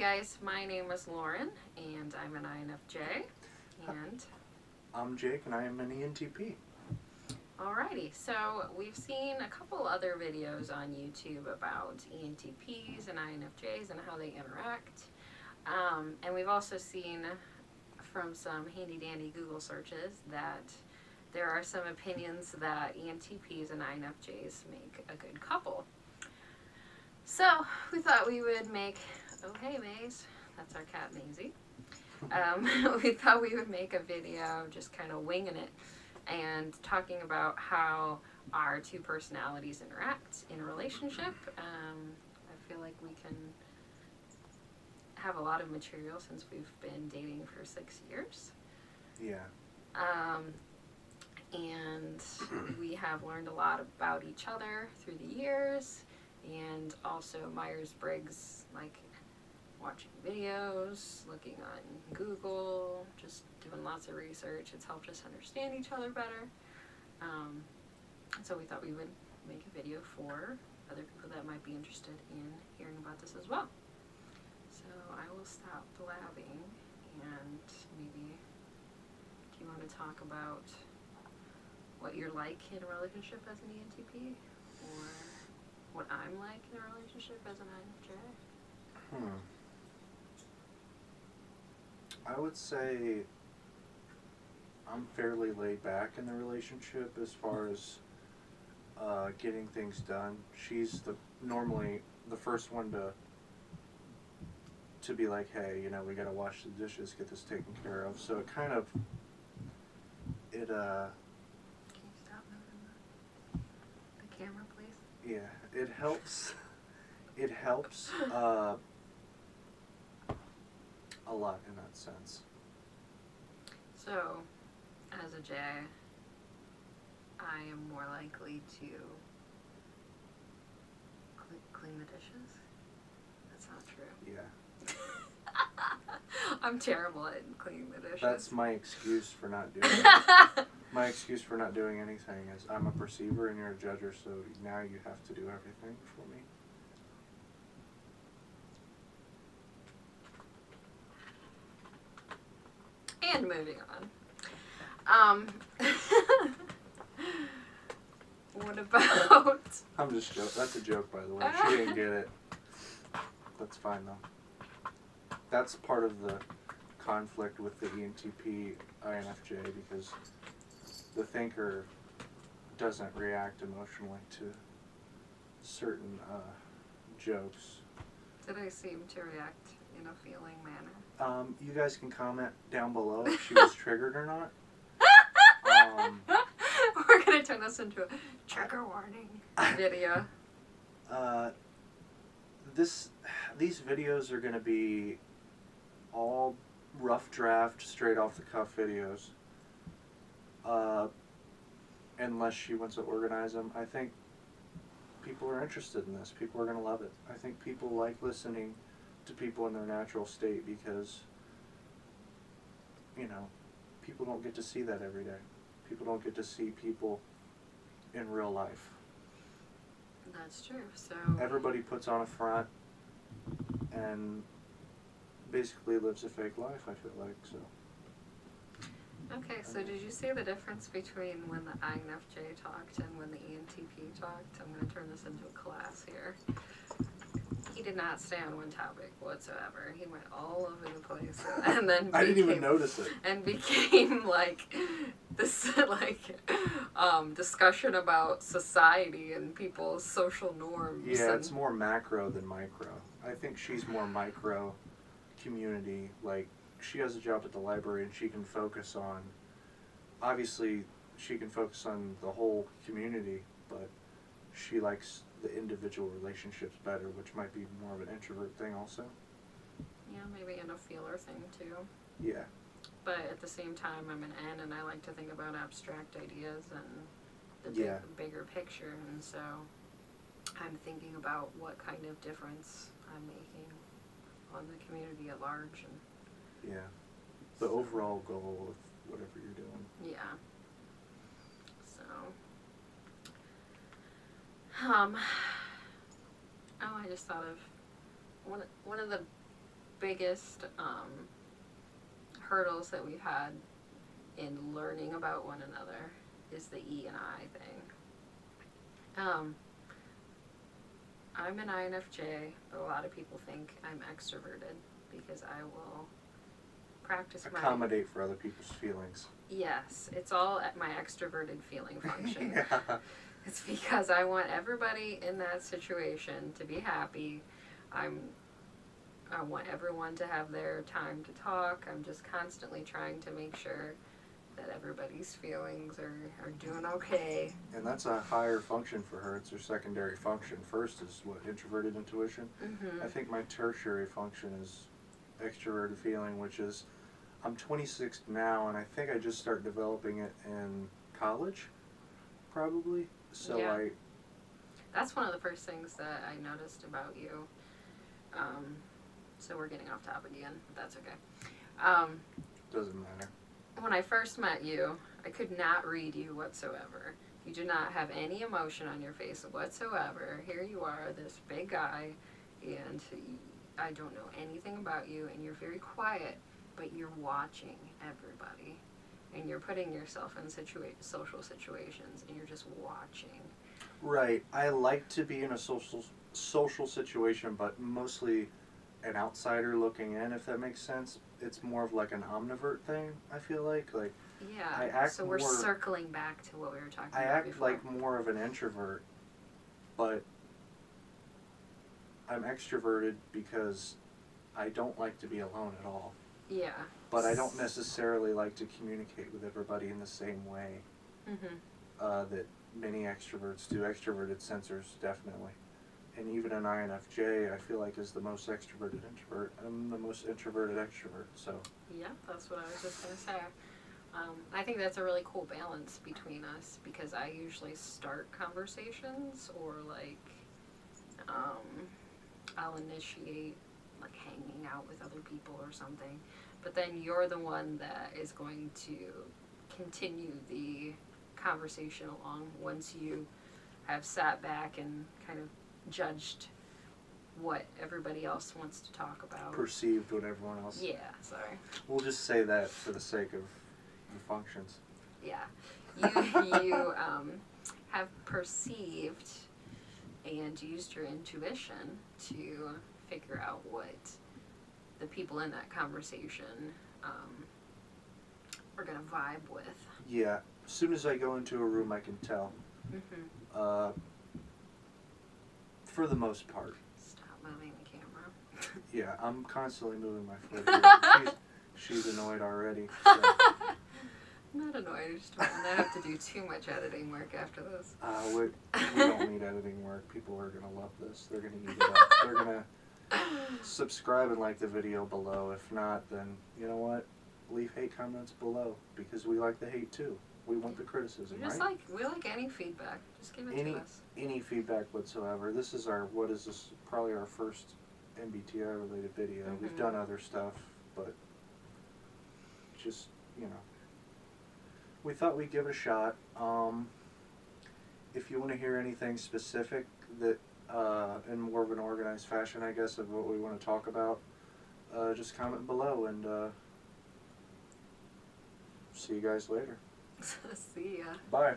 guys, my name is Lauren, and I'm an INFJ, and... I'm Jake, and I am an ENTP. Alrighty, so we've seen a couple other videos on YouTube about ENTPs and INFJs and how they interact, and we've also seen from some handy-dandy Google searches that there are some opinions that ENTPs and INFJs make a good couple. So we thought we would make... Oh, hey, Maze. That's our cat, Maisie. We thought we would make a video just kind of winging it and talking about how our two personalities interact in a relationship. I feel like we can have a lot of material since we've been dating for 6 years. Yeah. And we have learned a lot about each other through the years, and also Myers-Briggs, like watching videos, looking on Google, just doing lots of research. It's helped us understand each other better. So we thought we would make a video for other people that might be interested in hearing about this as well. So I will stop blabbing, and maybe, do you want to talk about what you're like in a relationship as an ENTP, or what I'm like in a relationship as an INFJ? I would say I'm fairly laid back in the relationship as far as getting things done. She's normally the first one to be like, hey, we gotta wash the dishes, get this taken care of. So it kind of, Can you stop moving the camera, please? yeah, it helps. It helps a lot in that sense. So, as a J, I am more likely to clean the dishes. That's not true. Yeah. I'm terrible at cleaning the dishes. That's my excuse for not doing it. My excuse for not doing anything is I'm a perceiver and you're a judger, so now you have to do everything for me. And moving on. What about... I'm just joking. That's a joke, by the way. She didn't get it. That's fine, though. That's part of the conflict with the ENTP INFJ, because the thinker doesn't react emotionally to certain jokes. Did I seem to react in a feeling manner? You guys can comment down below if she was triggered or not. We're going to turn this into a trigger warning video. These videos are going to be all rough draft, straight off the cuff videos. Unless she wants to organize them. I think people are interested in this. People are going to love it. I think people like listening to people in their natural state because, people don't get to see that every day. People don't get to see people in real life. That's true. So everybody puts on a front and basically lives a fake life, I feel like. So. Okay, so did you see the difference between when the INFJ talked and when the ENTP talked? I'm going to turn this into a class here. He did not stay on one topic whatsoever. He went all over the place, and then I didn't even notice it. And became like this discussion about society and people's social norms. Yeah, it's more macro than micro. I think she's more micro community. Like, she has a job at the library and she can focus on, obviously she can focus on the whole community, but she likes the individual relationships better, which might be more of an introvert thing also. Yeah, maybe in a feeler thing too. Yeah. But at the same time, I'm an N, and I like to think about abstract ideas and the bigger picture, and so I'm thinking about what kind of difference I'm making on the community at large. And yeah. The overall goal of whatever you're doing. Yeah. So, I just thought of one of the biggest hurdles that we've had in learning about one another is the E and I thing. I'm an INFJ, but a lot of people think I'm extroverted because I will practice accommodate for other people's feelings. Yes, it's all at my extroverted feeling function. Yeah. It's because I want everybody in that situation to be happy. I want everyone to have their time to talk. I'm just constantly trying to make sure that everybody's feelings are doing okay. And that's a higher function for her. It's her secondary function. First is what, introverted intuition? Mm-hmm. I think my tertiary function is extroverted feeling, which is, I'm 26 now, and I think I just started developing it in college, probably. So Yeah. That's one of the first things that I noticed about you. So we're getting off topic again, but that's okay. Doesn't matter. When I first met you, I could not read you whatsoever. You do not have any emotion on your face whatsoever. Here you are, this big guy, and I don't know anything about you, and you're very quiet, but you're watching everybody, and you're putting yourself in social situations, and you're just watching. Right. I like to be in a social situation, but mostly an outsider looking in, if that makes sense. It's more of like an omnivert thing, I feel like. Yeah, I act so we're more, circling back to what we were talking I about act before. like more of an introvert, but I'm extroverted because I don't like to be alone at all. Yeah. But I don't necessarily like to communicate with everybody in the same way that many extroverts do. Extroverted sensors, definitely. And even an INFJ, I feel like, is the most extroverted introvert. I'm the most introverted extrovert, so. Yeah, that's what I was just going to say. I think that's a really cool balance between us because I usually start conversations or I'll initiate like hanging out with other people or something. But then you're the one that is going to continue the conversation along once you have sat back and kind of judged what everybody else wants to talk about. Perceived what everyone else. Yeah, sorry. We'll just say that for the sake of the functions. Yeah. You have perceived and used your intuition to figure out what the people in that conversation are going to vibe with. Yeah. As soon as I go into a room, I can tell. Mm-hmm. For the most part. Stop moving the camera. Yeah, I'm constantly moving my foot here. She's annoyed already. So. I'm not annoyed. I just don't want to have to do too much editing work after this. We don't need editing work. People are going to love this. They're going to eat it up. They're going to subscribe and like the video below. If not, then you know what? Leave hate comments below because we like the hate too. We want the criticism, right? We like any feedback. Just give it to us. Any feedback whatsoever. This is probably our first MBTI related video. Mm-hmm. We've done other stuff, but just, we thought we'd give it a shot. If you want to hear anything specific that in more of an organized fashion, I guess, of what we want to talk about, just comment below, and see you guys later. See ya. Bye.